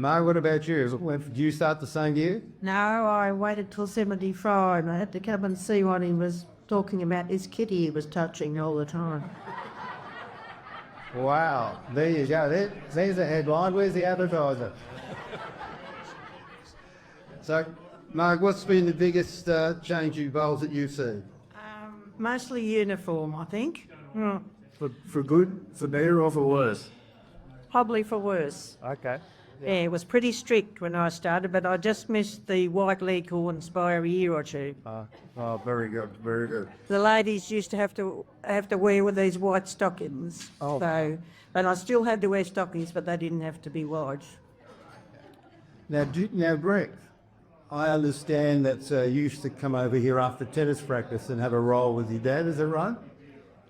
Mo, what about you? Did you start the same year? No, I waited till 75. I had to come and see what he was talking about. His kitty he was touching all the time. Wow, there you go. There's a headline. Where's the advertiser? So, Mark, what's been the biggest change in bowls that you've seen? Mostly uniform, I think. For good, for better or for worse? Probably for worse. Okay. Yeah, it was pretty strict when I started, but I just missed the white leghorns by a year or two. Oh, very good, very good. The ladies used to have to wear with these white stockings. Oh. So, and I still had to wear stockings, but they didn't have to be white. Now, Greg, I understand that you used to come over here after tennis practice and have a roll with your dad. Is that right?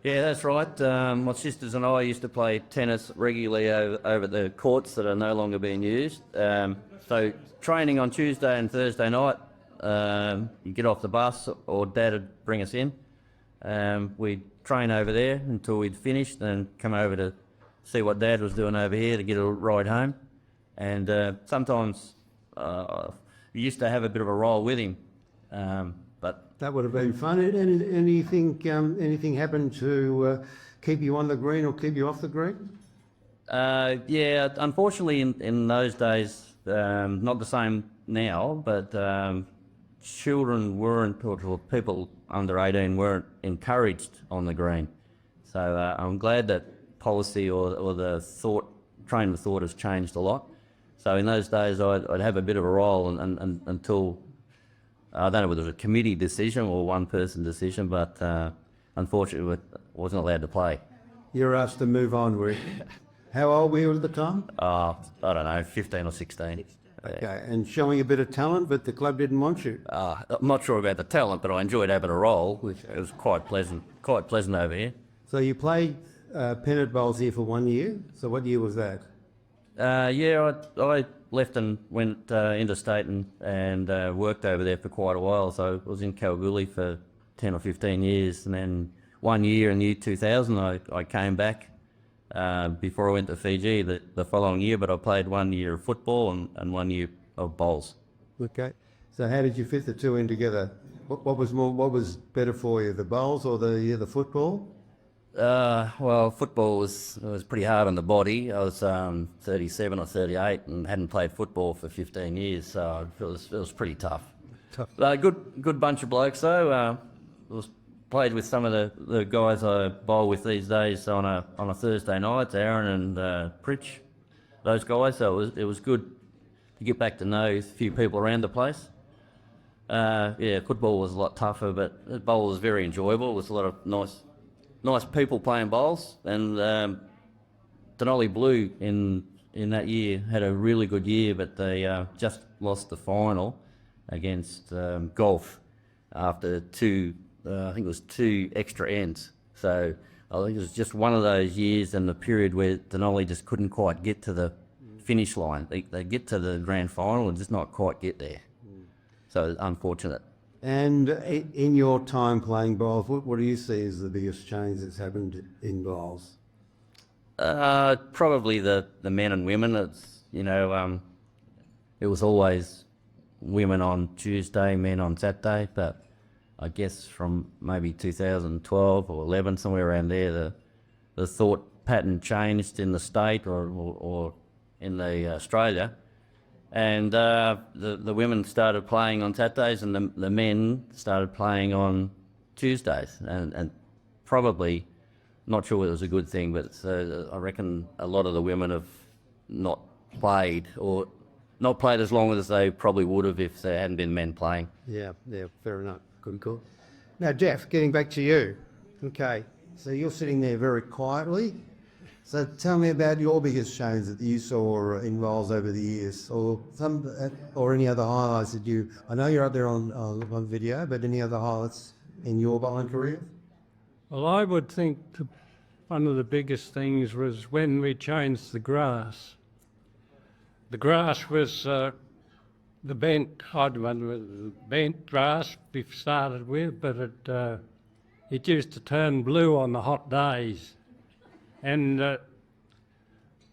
Yeah, that's right. My sisters and I used to play tennis regularly over the courts that are no longer being used. So training on Tuesday and Thursday night, you get off the bus or Dad would bring us in. We'd train over there until we'd finished and come over to see what Dad was doing over here to get a ride home. And sometimes we used to have a bit of a roll with him. But That would have been fun. Anything happened to keep you on the green or keep you off the green? yeah, unfortunately in those days, not the same now, but children weren't, or people under 18 weren't encouraged on the green. So I'm glad that policy or the train of thought has changed a lot. So in those days I'd have a bit of a roll and until, I don't know whether it was a committee decision or one person decision, but unfortunately I wasn't allowed to play. You're asked to move on, Rick. How old were you at the time? I don't know, 15 or 16. Okay, and showing a bit of talent, but the club didn't want you. I'm not sure about the talent, but I enjoyed having a roll. It was quite pleasant over here. So you played pennant bowls here for 1 year. So what year was that? Yeah, I left and went interstate and worked over there for quite a while. So I was in Kalgoorlie for 10 or 15 years, and then 1 year in the year 2000 I came back before I went to Fiji the following year, but I played 1 year of football and 1 year of bowls. Okay. So how did you fit the two in together? What was better for you, the bowls or the football? Well, football was pretty hard on the body. I was 37 or 38 and hadn't played football for 15 years, so it was pretty tough. Good bunch of blokes though. Played with some of the guys I bowl with these days on a Thursday night, Aaron and Pritch, those guys. So it was good to get back to know a few people around the place. Yeah, football was a lot tougher, but bowl was very enjoyable. It was a lot of nice people playing bowls, and Dunolly Blue in that year had a really good year, but they just lost the final against Golf after I think it was 2 extra ends. So I think it was just one of those years in the period where Dunolly just couldn't quite get to the finish line. They get to the grand final and just not quite get there. So it's unfortunate. And in your time playing bowls, what do you see as the biggest change that's happened in bowls? Probably the men and women. It was always women on Tuesday, men on Saturday, but I guess from maybe 2012 or 11, somewhere around there, the thought pattern changed in the state or in the Australia, and the women started playing on Saturdays and the men started playing on Tuesdays, and probably, not sure whether it was a good thing, but I reckon a lot of the women have not played as long as they probably would have if there hadn't been men playing. Yeah, fair enough. Good call. Now, Jeff, getting back to you. Okay, so you're sitting there very quietly. So tell me about your biggest change that you saw in bowls over the years, or any other highlights that you. I know you're up there on video, but any other highlights in your bowling career? Well, I would think one of the biggest things was when we changed the grass. The grass was the bent grass we started with, but it used to turn blue on the hot days, and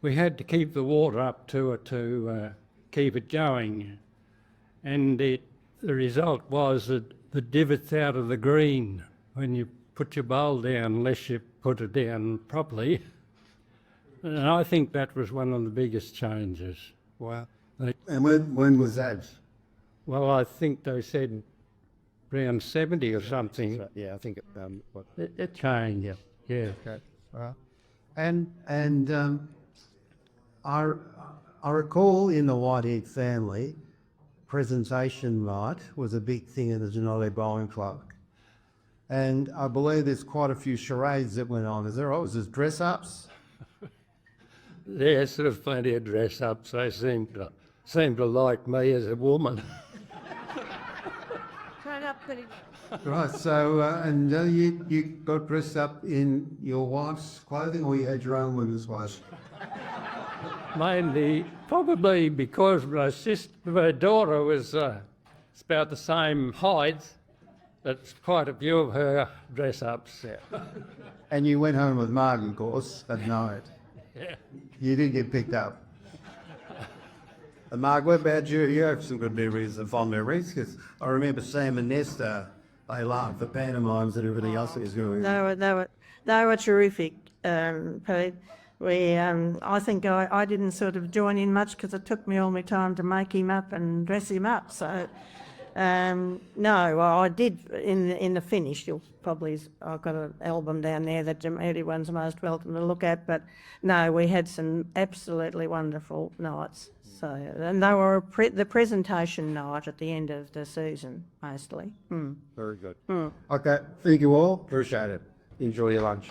we had to keep the water up to it to keep it going. And the result was that the divots out of the green when you put your bowl down, unless you put it down properly. And I think that was one of the biggest changes. Wow. They, And when was that? well, I think they said around 70 or something. Yeah, I think It changed, yeah. Okay. Well, and I recall in the Whitehead family, presentation night was a big thing in the Dunolly Bowling Club. And I believe there's quite a few charades that went on. Is there? Was there dress-ups? There's sort of plenty of dress-ups. They seem to like me as a woman. Turn up pretty. Right, so, you got dressed up in your wife's clothing, or you had your own women's clothes? Mainly, probably because my daughter was about the same height. That's quite a few of her dress-ups. Yeah. And you went home with Mark, of course, at night. Yeah. You did get picked up. And Mark, what about you? You have some good memories and fond memories, because I remember Sam and Nesta, they laughed, the pantomimes and everything else that was going on. They were terrific, Pete. I think I didn't sort of join in much because it took me all my time to make him up and dress him up. So, no, I did in the finish. I've got an album down there that everyone's most welcome to look at. But no, we had some absolutely wonderful nights. So, and they were the presentation night at the end of the season mostly. Very good. Okay, thank you all. Appreciate it. Enjoy your lunch.